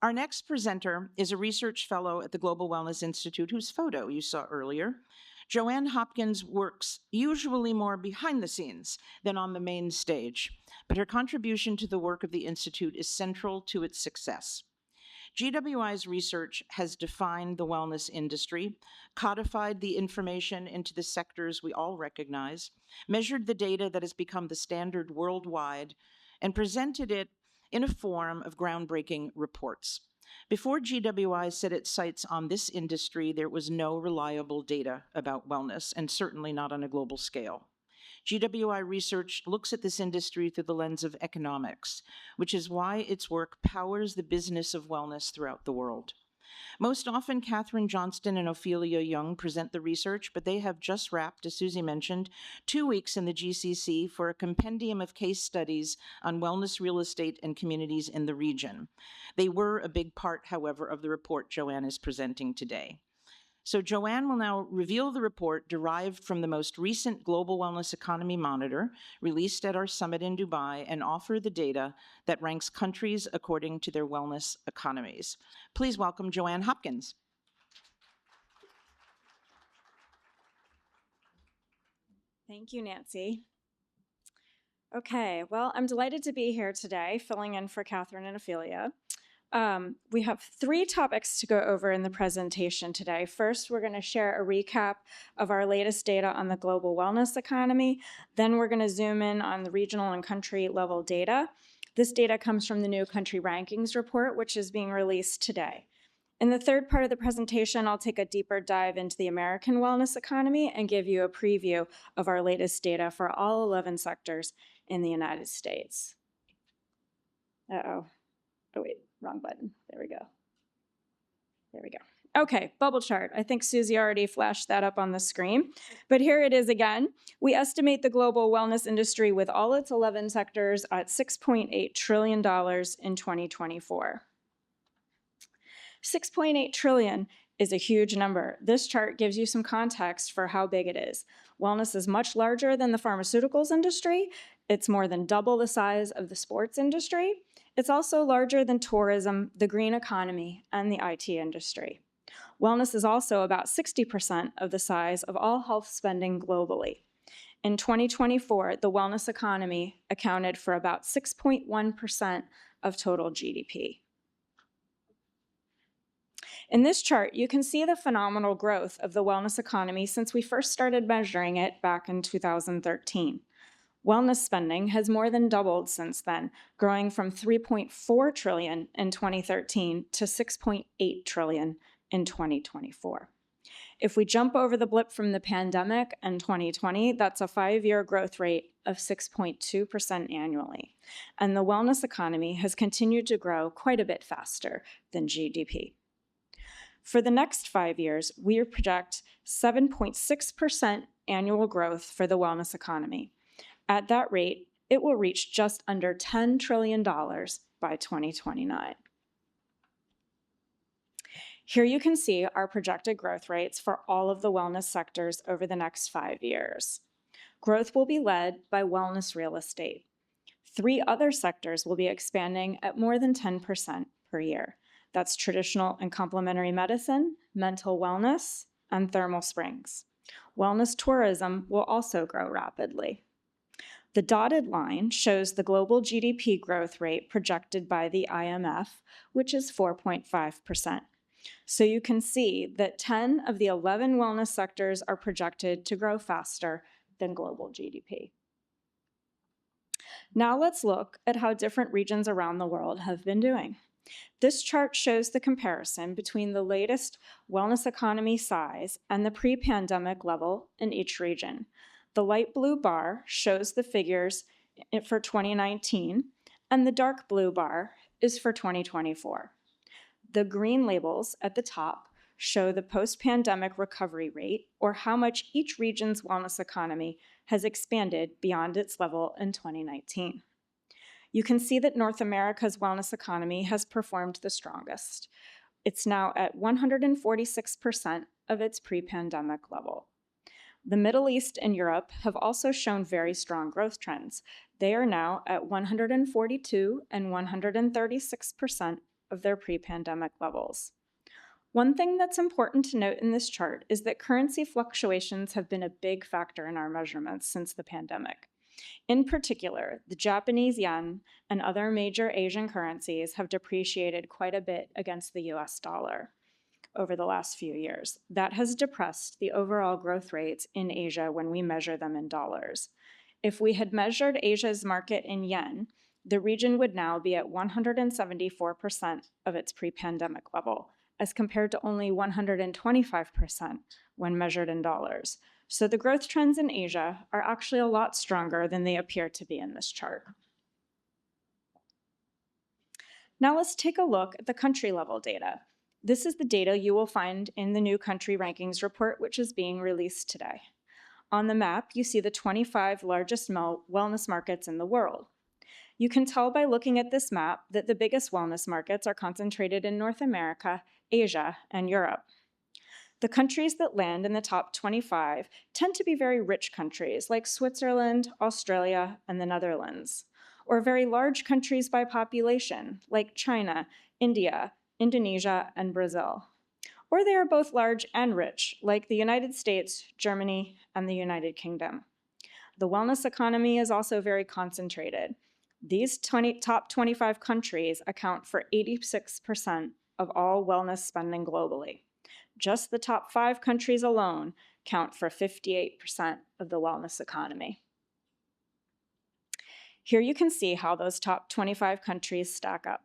Our next presenter is a research fellow at the Global Wellness Institute, whose photo you saw earlier. Joanne Hopkins works usually more behind the scenes than on the main stage, but her contribution to the work of the Institute is central to its success. GWI's research has defined the wellness industry, codified the information into the sectors we all recognize, measured the data that has become the standard worldwide, and presented it in a form of groundbreaking reports. Before GWI set its sights on this industry, there was no reliable data about wellness, and certainly not on a global scale. GWI research looks at this industry through the lens of economics, which is why its work powers the business of wellness throughout the world. Most often, Catherine Johnston and Ophelia Young present the research, but they have just wrapped, as Susie mentioned, 2 weeks in the GCC for a compendium of case studies on wellness real estate and communities in the region. They were a big part, however, of the report Joanne is presenting today. So Joanne will now reveal the report derived from the most recent Global Wellness Economy Monitor, released at our summit in Dubai, and offer the data that ranks countries according to their wellness economies. Please welcome Joanne Hopkins. Thank you, Nancy. Okay, well, I'm delighted to be here today, filling in for Catherine and Ophelia. We have 3 topics to go over in the presentation today. First, we're going to share a recap of our latest data on the global wellness economy. Then we're going to zoom in on the regional and country level data. This data comes from the new country rankings report, which is being released today. In the third part of the presentation, I'll take a deeper dive into the American wellness economy and give you a preview of our latest data for all 11 sectors in the United States. Oh, wait, wrong button. There we go. There we go. Okay, bubble chart. I think Susie already flashed that up on the screen, but here it is again. We estimate the global wellness industry with all its 11 sectors at $6.8 trillion in 2024. 6.8 trillion is a huge number. This chart gives you some context for how big it is. Wellness is much larger than the pharmaceuticals industry. It's more than double the size of the sports industry. It's also larger than tourism, the green economy, and the IT industry. Wellness is also about 60% of the size of all health spending globally. In 2024, the wellness economy accounted for about 6.1% of total GDP. In this chart, you can see the phenomenal growth of the wellness economy since we first started measuring it back in 2013. Wellness spending has more than doubled since then, growing from 3.4 trillion in 2013 to 6.8 trillion in 2024. If we jump over the blip from the pandemic in 2020, that's a 5-year growth rate of 6.2% annually. And the wellness economy has continued to grow quite a bit faster than GDP. For the next 5 years, we project 7.6% annual growth for the wellness economy. At that rate, it will reach just under $10 trillion by 2029. Here you can see our projected growth rates for all of the wellness sectors over the next 5 years. Growth will be led by wellness real estate. 3 other sectors will be expanding at more than 10% per year. That's traditional and complementary medicine, mental wellness, and thermal springs. Wellness tourism will also grow rapidly. The dotted line shows the global GDP growth rate projected by the IMF, which is 4.5%. So you can see that 10 of the 11 wellness sectors are projected to grow faster than global GDP. Now let's look at how different regions around the world have been doing. This chart shows the comparison between the latest wellness economy size and the pre-pandemic level in each region. The light blue bar shows the figures for 2019, and the dark blue bar is for 2024. The green labels at the top show the post-pandemic recovery rate, or how much each region's wellness economy has expanded beyond its level in 2019. You can see that North America's wellness economy has performed the strongest. It's now at 146% of its pre-pandemic level. The Middle East and Europe have also shown very strong growth trends. They are now at 142 and 136% of their pre-pandemic levels. One thing that's important to note in this chart is that currency fluctuations have been a big factor in our measurements since the pandemic. In particular, the Japanese yen and other major Asian currencies have depreciated quite a bit against the US dollar over the last few years. That has depressed the overall growth rates in Asia when we measure them in dollars. If we had measured Asia's market in yen, the region would now be at 174% of its pre-pandemic level, as compared to only 125% when measured in dollars. So the growth trends in Asia are actually a lot stronger than they appear to be in this chart. Now let's take a look at the country level data. This is the data you will find in the new country rankings report, which is being released today. On the map, you see the 25 largest wellness markets in the world. You can tell by looking at this map that the biggest wellness markets are concentrated in North America, Asia, and Europe. The countries that land in the top 25 tend to be very rich countries like Switzerland, Australia, and the Netherlands, or very large countries by population like China, India, Indonesia, and Brazil. Or they are both large and rich, like the United States, Germany, and the United Kingdom. The wellness economy is also very concentrated. These top 25 countries account for 86% of all wellness spending globally. Just the top 5 countries alone count for 58% of the wellness economy. Here you can see how those top 25 countries stack up.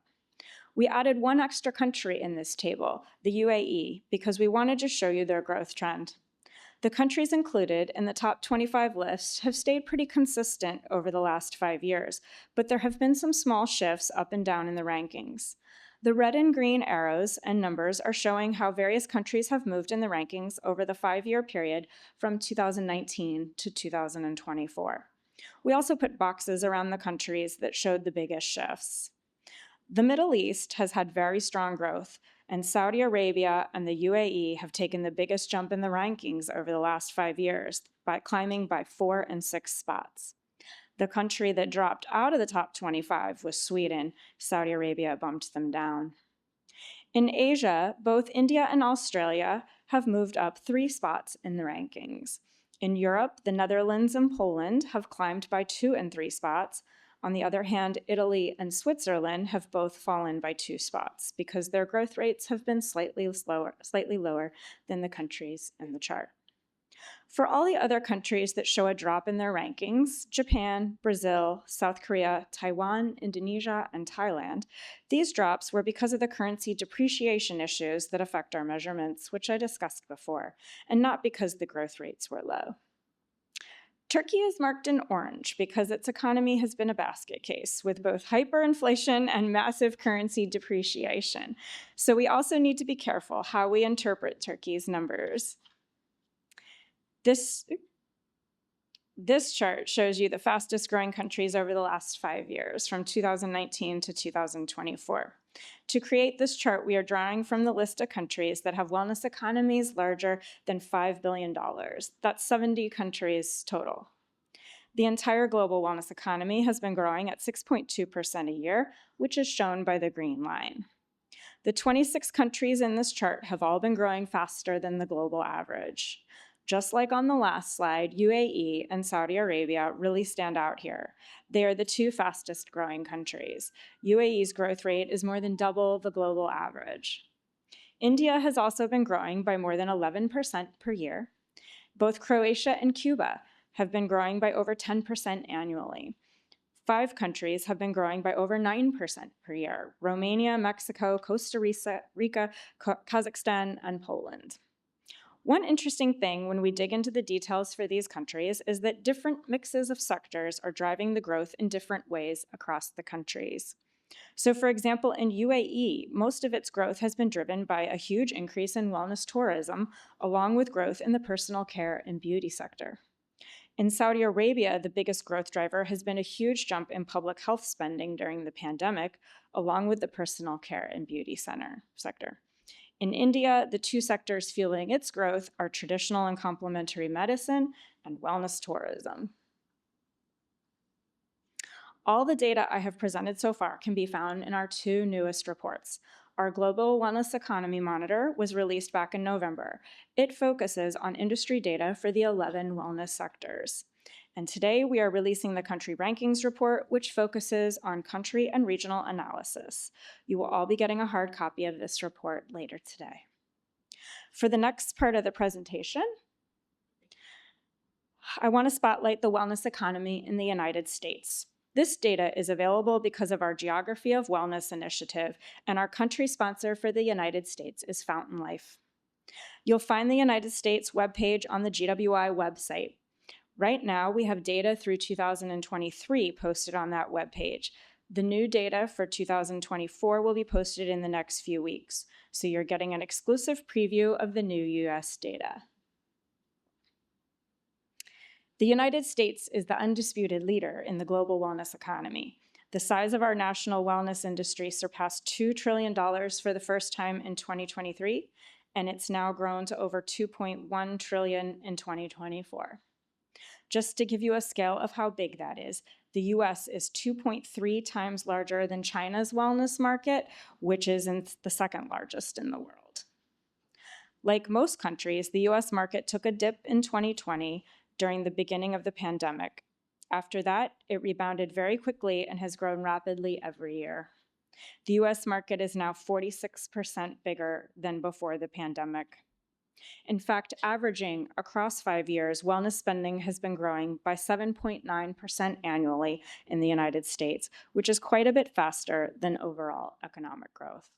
We added one extra country in this table, the UAE, because we wanted to show you their growth trend. The countries included in the top 25 list have stayed pretty consistent over the last 5 years, but there have been some small shifts up and down in the rankings. The red and green arrows and numbers are showing how various countries have moved in the rankings over the 5-year period from 2019 to 2024. We also put boxes around the countries that showed the biggest shifts. The Middle East has had very strong growth, and Saudi Arabia and the UAE have taken the biggest jump in the rankings over the last 5 years, by climbing by 4 and 6 spots. The country that dropped out of the top 25 was Sweden. Saudi Arabia bumped them down. In Asia, both India and Australia have moved up 3 spots in the rankings. In Europe, the Netherlands and Poland have climbed by 2 and 3 spots. On the other hand, Italy and Switzerland have both fallen by 2 spots because their growth rates have been slightly lower than the countries in the chart. For all the other countries that show a drop in their rankings, Japan, Brazil, South Korea, Taiwan, Indonesia, and Thailand, these drops were because of the currency depreciation issues that affect our measurements, which I discussed before, and not because the growth rates were low. Turkey is marked in orange because its economy has been a basket case with both hyperinflation and massive currency depreciation. So we also need to be careful how we interpret Turkey's numbers. This chart shows you the fastest growing countries over the last 5 years, from 2019 to 2024. To create this chart, we are drawing from the list of countries that have wellness economies larger than $5 billion. That's 70 countries total. The entire global wellness economy has been growing at 6.2% a year, which is shown by the green line. The 26 countries in this chart have all been growing faster than the global average. Just like on the last slide, UAE and Saudi Arabia really stand out here. They are the 2 fastest growing countries. UAE's growth rate is more than double the global average. India has also been growing by more than 11% per year. Both Croatia and Cuba have been growing by over 10% annually. 5 countries have been growing by over 9% per year: Romania, Mexico, Costa Rica, Kazakhstan, and Poland. One interesting thing when we dig into the details for these countries is that different mixes of sectors are driving the growth in different ways across the countries. So for example, in UAE, most of its growth has been driven by a huge increase in wellness tourism, along with growth in the personal care and beauty sector. In Saudi Arabia, the biggest growth driver has been a huge jump in public health spending during the pandemic, along with the personal care and beauty sector. In India, the 2 sectors fueling its growth are traditional and complementary medicine and wellness tourism. All the data I have presented so far can be found in our 2 newest reports. Our Global Wellness Economy Monitor was released back in November. It focuses on industry data for the 11 wellness sectors. And today we are releasing the Country Rankings Report, which focuses on country and regional analysis. You will all be getting a hard copy of this report later today. For the next part of the presentation, I want to spotlight the wellness economy in the United States. This data is available because of our Geography of Wellness initiative, and our country sponsor for the United States is Fountain Life. You'll find the United States webpage on the GWI website. Right now, we have data through 2023 posted on that webpage. The new data for 2024 will be posted in the next few weeks, so you're getting an exclusive preview of the new US data. The United States is the undisputed leader in the global wellness economy. The size of our national wellness industry surpassed $2 trillion for the first time in 2023, and it's now grown to over $2.1 trillion in 2024. Just to give you a scale of how big that is, the US is 2.3 times larger than China's wellness market, which is the second largest in the world. Like most countries, the US market took a dip in 2020 during the beginning of the pandemic. After that, it rebounded very quickly and has grown rapidly every year. The US market is now 46% bigger than before the pandemic. In fact, averaging across 5 years, wellness spending has been growing by 7.9% annually in the United States, which is quite a bit faster than overall economic growth.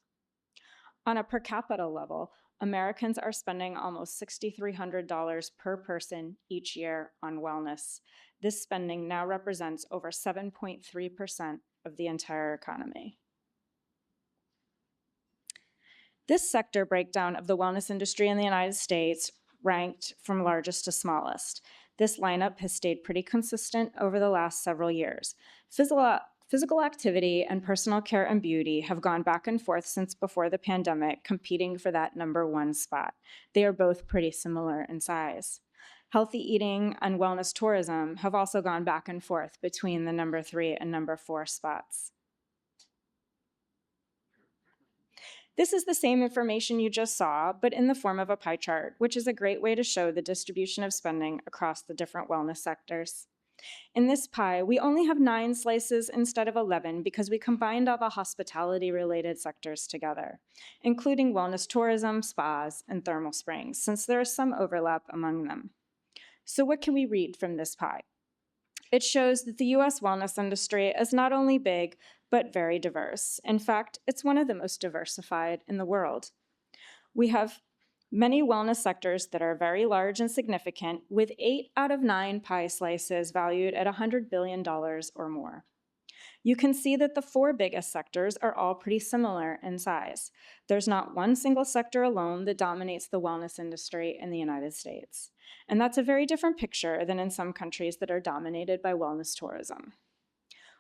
On a per capita level, Americans are spending almost $6,300 per person each year on wellness. This spending now represents over 7.3% of the entire economy. This sector breakdown of the wellness industry in the United States ranked from largest to smallest. This lineup has stayed pretty consistent over the last several years. Physical activity and personal care and beauty have gone back and forth since before the pandemic, competing for that #1 spot. They are both pretty similar in size. Healthy eating and wellness tourism have also gone back and forth between the #3 and #4 spots. This is the same information you just saw, but in the form of a pie chart, which is a great way to show the distribution of spending across the different wellness sectors. In this pie, we only have 9 slices instead of 11 because we combined all the hospitality-related sectors together, including wellness tourism, spas, and thermal springs, since there is some overlap among them. So what can we read from this pie? It shows that the US wellness industry is not only big, but very diverse. In fact, it's one of the most diversified in the world. We have many wellness sectors that are very large and significant, with 8 out of 9 pie slices valued at $100 billion or more. You can see that the 4 biggest sectors are all pretty similar in size. There's not one single sector alone that dominates the wellness industry in the United States. And that's a very different picture than in some countries that are dominated by wellness tourism.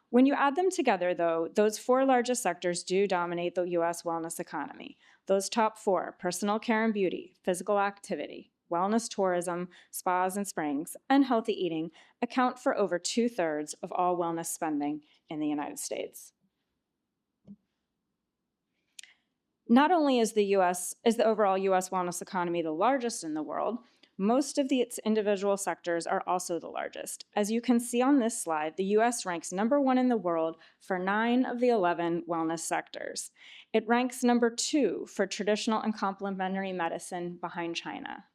When you add them together, though, those 4 largest sectors do dominate the US wellness economy. Those top 4, personal care and beauty, physical activity, wellness tourism, spas and springs, and healthy eating, account for over 2/3 of all wellness spending in the United States. Not only is the overall US wellness economy the largest in the world, most of its individual sectors are also the largest. As you can see on this slide, the US ranks #1 in the world for 9 of the 11 wellness sectors. It ranks #2 for traditional and complementary medicine behind China.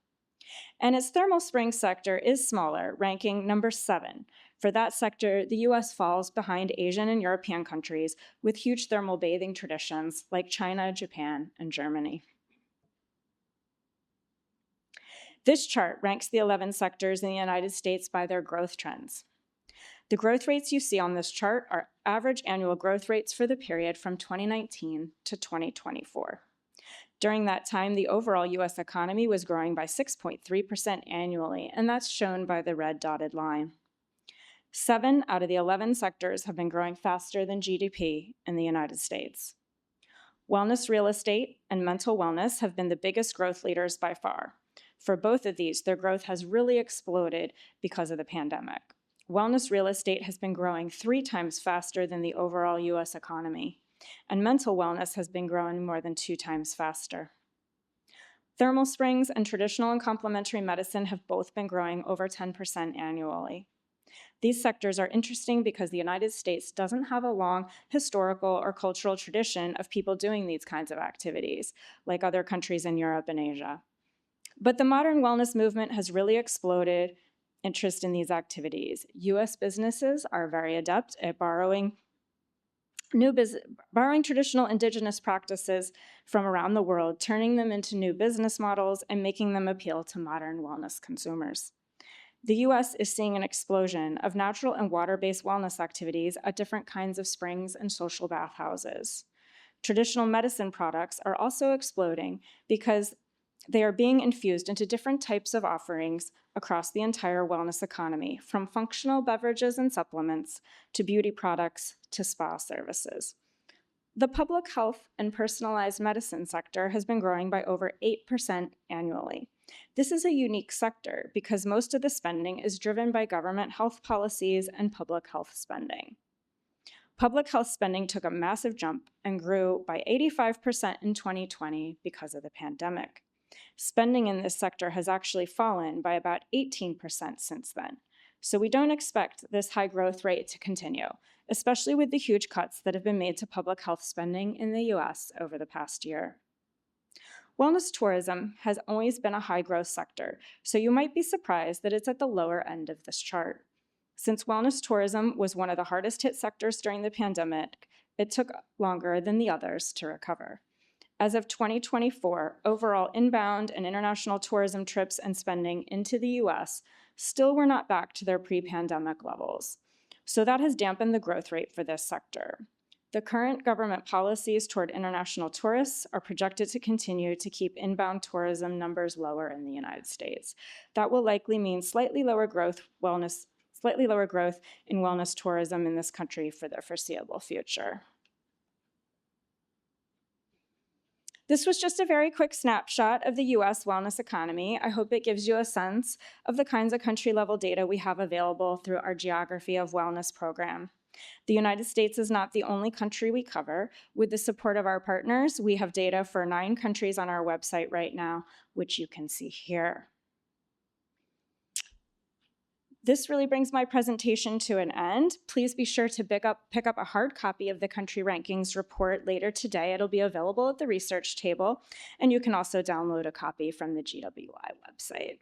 And its thermal spring sector is smaller, ranking #7. For that sector, the US falls behind Asian and European countries with huge thermal bathing traditions like China, Japan, and Germany. This chart ranks the 11 sectors in the United States by their growth trends. The growth rates you see on this chart are average annual growth rates for the period from 2019 to 2024. During that time, the overall US economy was growing by 6.3% annually, and that's shown by the red dotted line. 7 out of the 11 sectors have been growing faster than GDP in the United States. Wellness real estate and mental wellness have been the biggest growth leaders by far. For both of these, their growth has really exploded because of the pandemic. Wellness real estate has been growing 3 times faster than the overall US economy. and mental wellness has been growing more than 2 times faster. Thermal springs and traditional and complementary medicine have both been growing over 10% annually. These sectors are interesting because the United States doesn't have a long historical or cultural tradition of people doing these kinds of activities, like other countries in Europe and Asia. But the modern wellness movement has really exploded interest in these activities. US businesses are very adept at borrowing traditional indigenous practices from around the world, turning them into new business models and making them appeal to modern wellness consumers. The US is seeing an explosion of natural and water-based wellness activities at different kinds of springs and social bathhouses. Traditional medicine products are also exploding because they are being infused into different types of offerings across the entire wellness economy, from functional beverages and supplements to beauty products to spa services. The public health and personalized medicine sector has been growing by over 8% annually. This is a unique sector because most of the spending is driven by government health policies and public health spending. Public health spending took a massive jump and grew by 85% in 2020 because of the pandemic. Spending in this sector has actually fallen by about 18% since then. So we don't expect this high growth rate to continue, especially with the huge cuts that have been made to public health spending in the US over the past year. Wellness tourism has always been a high growth sector, so you might be surprised that it's at the lower end of this chart. Since wellness tourism was one of the hardest hit sectors during the pandemic, it took longer than the others to recover. As of 2024, overall inbound and international tourism trips and spending into the US still were not back to their pre-pandemic levels. So that has dampened the growth rate for this sector. The current government policies toward international tourists are projected to continue to keep inbound tourism numbers lower in the United States. That will likely mean slightly lower growth in wellness tourism in this country for the foreseeable future. This was just a very quick snapshot of the US wellness economy. I hope it gives you a sense of the kinds of country-level data we have available through our Geography of Wellness program. The United States is not the only country we cover. With the support of our partners, we have data for 9 countries on our website right now, which you can see here. This really brings my presentation to an end. Please be sure to pick up a hard copy of the country rankings report later today. It'll be available at the research table, and you can also download a copy from the GWI website.